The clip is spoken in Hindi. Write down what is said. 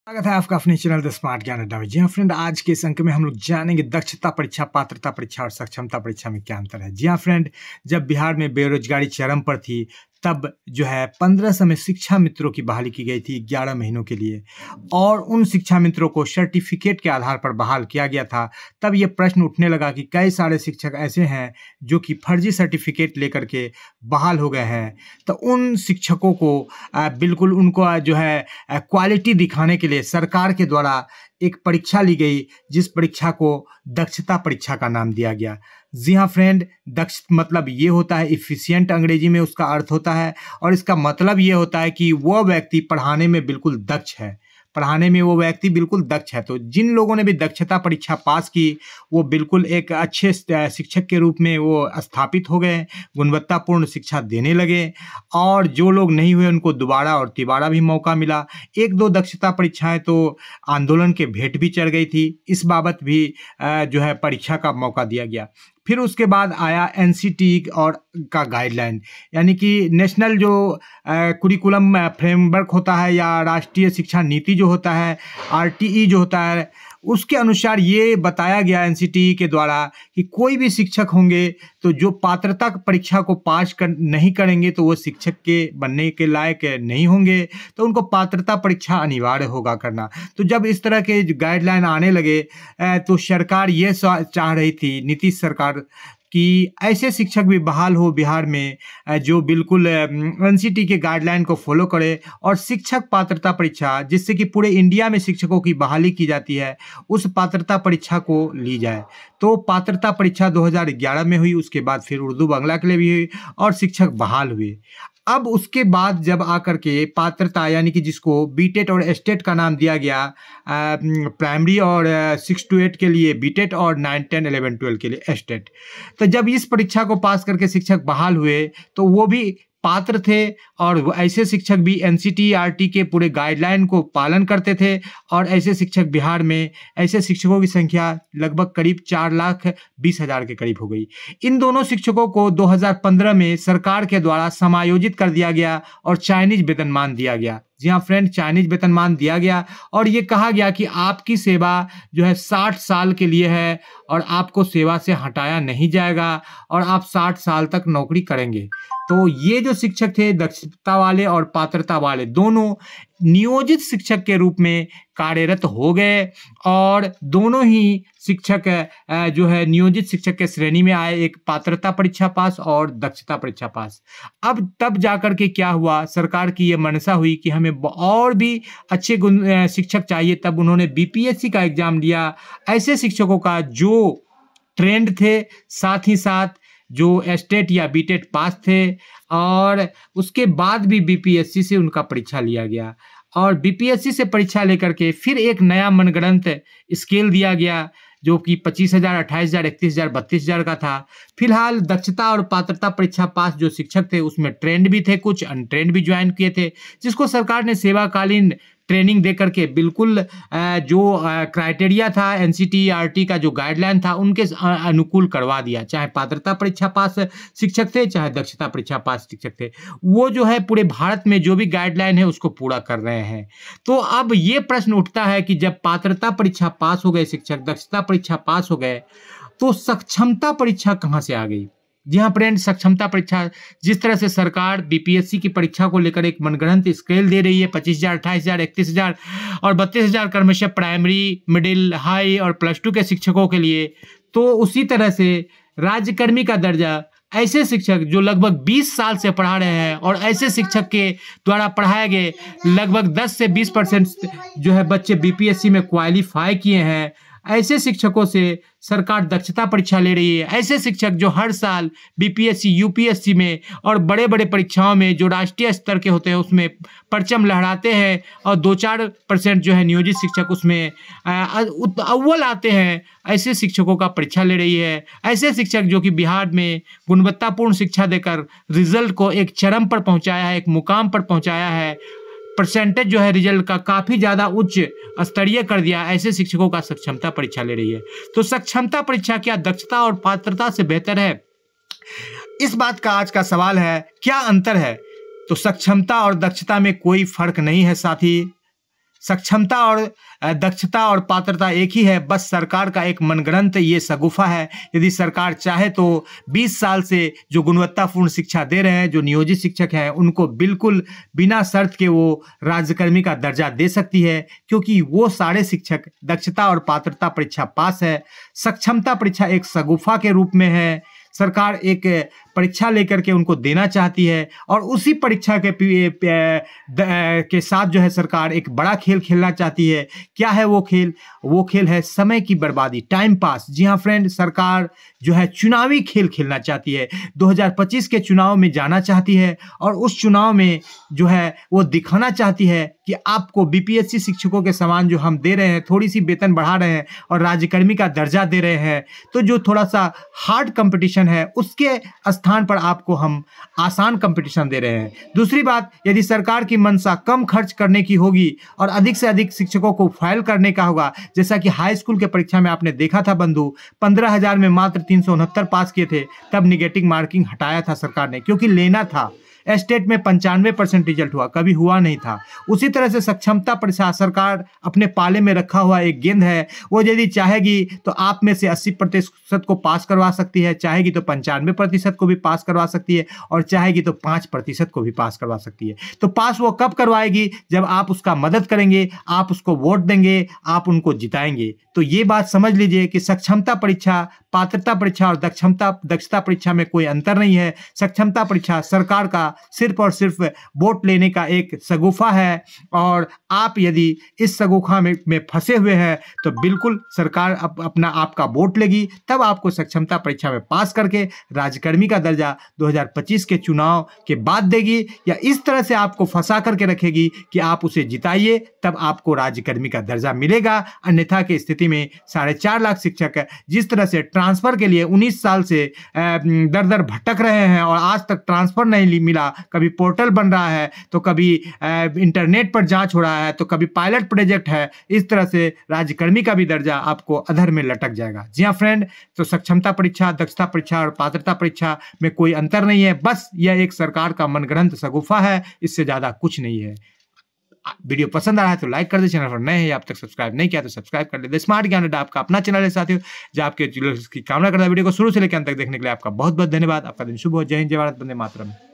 स्वागत है आपका अपने चैनल द स्मार्ट ज्ञान अड्डा में। जी हाँ फ्रेंड, आज के इस अंक में हम लोग जानेंगे दक्षता परीक्षा, पात्रता परीक्षा और सक्षमता परीक्षा में क्या अंतर है। जी हाँ फ्रेंड, जब बिहार में बेरोजगारी चरम पर थी तब जो है 1500 में शिक्षा मित्रों की बहाली की गई थी 11 महीनों के लिए, और उन शिक्षा मित्रों को सर्टिफिकेट के आधार पर बहाल किया गया था। तब ये प्रश्न उठने लगा कि कई सारे शिक्षक ऐसे हैं जो कि फर्जी सर्टिफिकेट लेकर के बहाल हो गए हैं। तो उन शिक्षकों को बिल्कुल उनको जो है क्वालिटी दिखाने के लिए सरकार के द्वारा एक परीक्षा ली गई, जिस परीक्षा को दक्षता परीक्षा का नाम दिया गया। जी हाँ फ्रेंड, दक्ष मतलब ये होता है इफिशिएंट, अंग्रेजी में उसका अर्थ होता है, और इसका मतलब ये होता है कि वो व्यक्ति पढ़ाने में बिल्कुल दक्ष है, पढ़ाने में वो व्यक्ति बिल्कुल दक्ष है। तो जिन लोगों ने भी दक्षता परीक्षा पास की वो बिल्कुल एक अच्छे शिक्षक के रूप में वो स्थापित हो गए, गुणवत्तापूर्ण शिक्षा देने लगे। और जो लोग नहीं हुए उनको दोबारा और तिबारा भी मौका मिला। एक दो दक्षता परीक्षाएं तो आंदोलन के भेंट भी चढ़ गई थी, इस बाबत भी जो है परीक्षा का मौका दिया गया। फिर उसके बाद आया एनसीटी और का गाइडलाइन, यानी कि नेशनल जो कुरिकुलम फ्रेमवर्क होता है या राष्ट्रीय शिक्षा नीति जो होता है, आरटीई जो होता है, उसके अनुसार ये बताया गया एनसीटी के द्वारा कि कोई भी शिक्षक होंगे तो जो पात्रता परीक्षा को पास नहीं करेंगे तो वो शिक्षक के बनने के लायक नहीं होंगे, तो उनको पात्रता परीक्षा अनिवार्य होगा करना। तो जब इस तरह के गाइडलाइन आने लगे तो सरकार ये चाह रही थी, नीतीश सरकार, कि ऐसे शिक्षक भी बहाल हो बिहार में जो बिल्कुल एनसीटी के गाइडलाइन को फॉलो करे, और शिक्षक पात्रता परीक्षा, जिससे कि पूरे इंडिया में शिक्षकों की बहाली की जाती है, उस पात्रता परीक्षा को ली जाए। तो पात्रता परीक्षा 2011 में हुई, उसके बाद फिर उर्दू बांग्ला के लिए भी हुई और शिक्षक बहाल हुए। अब उसके बाद जब आकर के पात्रता, यानी कि जिसको बीटेट और एस्टेट का नाम दिया गया, प्राइमरी और 6 to 8 के लिए बीटेट और 9, 10, 11, 12 के लिए एस्टेट, तो जब इस परीक्षा को पास करके शिक्षक बहाल हुए तो वो भी पात्र थे, और ऐसे शिक्षक भी एनसीईआरटी के पूरे गाइडलाइन को पालन करते थे। और ऐसे शिक्षक बिहार में, ऐसे शिक्षकों की संख्या लगभग करीब 4,20,000 के करीब हो गई। इन दोनों शिक्षकों को 2015 में सरकार के द्वारा समायोजित कर दिया गया और चाइनीज वेतनमान दिया गया। जी हाँ फ्रेंड, चाइनीज वेतनमान दिया गया, और ये कहा गया कि आपकी सेवा जो है 60 साल के लिए है और आपको सेवा से हटाया नहीं जाएगा, और आप 60 साल तक नौकरी करेंगे। तो ये जो शिक्षक थे, दक्षता वाले और पात्रता वाले, दोनों नियोजित शिक्षक के रूप में कार्यरत हो गए, और दोनों ही शिक्षक जो है नियोजित शिक्षक के श्रेणी में आए, एक पात्रता परीक्षा पास और दक्षता परीक्षा पास। अब तब जाकर के क्या हुआ, सरकार की ये मनसा हुई कि हमें और भी अच्छे शिक्षक चाहिए, तब उन्होंने बीपीएससी का एग्जाम लिया। ऐसे शिक्षकों का जो ट्रेंड थे, साथ ही साथ जो एस्टेट या बीटेट पास थे, और उसके बाद भी बीपीएससी से उनका परीक्षा लिया गया, और बीपीएससी से परीक्षा लेकर के फिर एक नया मनगढ़ंत स्केल दिया गया जो कि 25,000, 28,000, 31,000, 32,000 का था। फिलहाल दक्षता और पात्रता परीक्षा पास जो शिक्षक थे उसमें ट्रेंड भी थे, कुछ अनट्रेंड भी ज्वाइन किए थे, जिसको सरकार ने सेवाकालीन ट्रेनिंग दे करके बिल्कुल जो क्राइटेरिया था एनसीईआरटी का, जो गाइडलाइन था, उनके अनुकूल करवा दिया। चाहे पात्रता परीक्षा पास शिक्षक थे, चाहे दक्षता परीक्षा पास शिक्षक थे, वो जो है पूरे भारत में जो भी गाइडलाइन है उसको पूरा कर रहे हैं। तो अब ये प्रश्न उठता है कि जब पात्रता परीक्षा पास हो गए शिक्षक, दक्षता परीक्षा पास हो गए, तो सक्षमता परीक्षा कहाँ से आ गई। जी हाँ फ्रेंड, सक्षमता परीक्षा, जिस तरह से सरकार बीपीएससी की परीक्षा को लेकर एक मनगढ़ंत स्केल दे रही है, 25,000, 28,000, 31,000 और 32,000 क्रमशः प्राइमरी, मिडिल, हाई और +2 के शिक्षकों के लिए, तो उसी तरह से राज्यकर्मी का दर्जा ऐसे शिक्षक जो लगभग 20 साल से पढ़ा रहे हैं, और ऐसे शिक्षक के द्वारा पढ़ाए गए लगभग 10 से 20% जो है बच्चे बीपीएससी में क्वालिफाई किए हैं, ऐसे शिक्षकों से सरकार दक्षता परीक्षा ले रही है। ऐसे शिक्षक जो हर साल बीपीएससी, यूपीएससी में और बड़े बड़े परीक्षाओं में जो राष्ट्रीय स्तर के होते हैं उसमें परचम लहराते हैं, और 2-4% जो है नियोजित शिक्षक उसमें अव्वल आते हैं, ऐसे शिक्षकों का परीक्षा ले रही है। ऐसे शिक्षक जो कि बिहार में गुणवत्तापूर्ण शिक्षा देकर रिजल्ट को एक चरम पर पहुँचाया है, एक मुकाम पर पहुँचाया है, परसेंटेज जो है रिजल्ट का काफ़ी ज़्यादा उच्च स्तरीय कर दिया, ऐसे शिक्षकों का सक्षमता परीक्षा ले रही है। तो सक्षमता परीक्षा क्या दक्षता और पात्रता से बेहतर है? इस बात का आज का सवाल है, क्या अंतर है? तो सक्षमता और दक्षता में कोई फर्क नहीं है साथी। सक्षमता और दक्षता और पात्रता एक ही है, बस सरकार का एक मनगढ़ंत ये शगुफा है। यदि सरकार चाहे तो 20 साल से जो गुणवत्तापूर्ण शिक्षा दे रहे हैं, जो नियोजित शिक्षक हैं, उनको बिल्कुल बिना शर्त के वो राज्यकर्मी का दर्जा दे सकती है, क्योंकि वो सारे शिक्षक दक्षता और पात्रता परीक्षा पास है। सक्षमता परीक्षा एक शगुफा के रूप में है। सरकार एक परीक्षा लेकर के उनको देना चाहती है और उसी परीक्षा के साथ जो है सरकार एक बड़ा खेल खेलना चाहती है। क्या है वो खेल? वो खेल है समय की बर्बादी, टाइम पास। जी हाँ फ्रेंड, सरकार जो है चुनावी खेल खेलना चाहती है। 2025 के चुनाव में जाना चाहती है और उस चुनाव में जो है वो दिखाना चाहती है कि आपको बीपीएससी शिक्षकों के समान जो हम दे रहे हैं, थोड़ी सी वेतन बढ़ा रहे हैं और राज्यकर्मी का दर्जा दे रहे हैं, तो जो थोड़ा सा हार्ड कंपटीशन है उसके स्थान पर आपको हम आसान कंपटीशन दे रहे हैं। दूसरी बात, यदि सरकार की मंशा कम खर्च करने की होगी और अधिक से अधिक शिक्षकों को फाइल करने का होगा, जैसा कि हाई स्कूल के परीक्षा में आपने देखा था बंधु, 15,000 में मात्र 369 पास किए थे, तब निगेटिव मार्किंग हटाया था सरकार ने, क्योंकि लेना था। स्टेट में 95% रिजल्ट हुआ, कभी हुआ नहीं था। उसी तरह से सक्षमता परीक्षा सरकार अपने पाले में रखा हुआ एक गेंद है। वो यदि चाहेगी तो आप में से 80% को पास करवा सकती है, चाहेगी तो 95% को भी पास करवा सकती है और चाहेगी तो 5% को भी पास करवा सकती है। तो पास वो कब करवाएगी? जब आप उसका मदद करेंगे, आप उसको वोट देंगे, आप उनको जिताएंगे। तो ये बात समझ लीजिए कि सक्षमता परीक्षा, पात्रता परीक्षा और दक्षता परीक्षा में कोई अंतर नहीं है। सक्षमता परीक्षा सरकार का सिर्फ और सिर्फ वोट लेने का एक शगुफा है और आप यदि इस शगुफा में फंसे हुए हैं तो बिल्कुल सरकार अपना आपका वोट लेगी, तब आपको सक्षमता परीक्षा में पास करके राज्यकर्मी का दर्जा 2025 के चुनाव के बाद देगी, या इस तरह से आपको फंसा करके रखेगी कि आप उसे जिताइए, तब आपको राज्यकर्मी का दर्जा मिलेगा। अन्यथा की स्थिति में 4.5 लाख शिक्षक जिस तरह से ट्रांसफर के लिए 19 साल से दर दर भटक रहे हैं और आज तक ट्रांसफर नहीं मिला, कभी पोर्टल बन रहा है तो कभी इंटरनेट पर जांच हो रहा है तो कभी पायलट प्रोजेक्ट है, इस तरह से राज्यकर्मी का भी दर्जा आपको अधर में लटक जाएगा। जी हाँ फ्रेंड, तो सक्षमता परीक्षा, दक्षता परीक्षा और पात्रता परीक्षा में कोई अंतर नहीं है, बस यह एक सरकार का मनगढ़ंत शगुफा है, इससे ज्यादा कुछ नहीं है। वीडियो पसंद आ रहा है तो लाइक कर दे, चैनल पर नए हैं अब तक सब्सक्राइब नहीं किया तो सब्सक्राइब कर ले। स्मार्ट ज्ञान अड्डा आपका अपना चैनल है साथियों, जो आपके की कामना करता है। वीडियो को शुरू से लेकर अंत तक देखने के लिए आपका बहुत बहुत धन्यवाद। आपका दिन शुभ हो। जय हिंद, जय भारत, वंदे मातरम।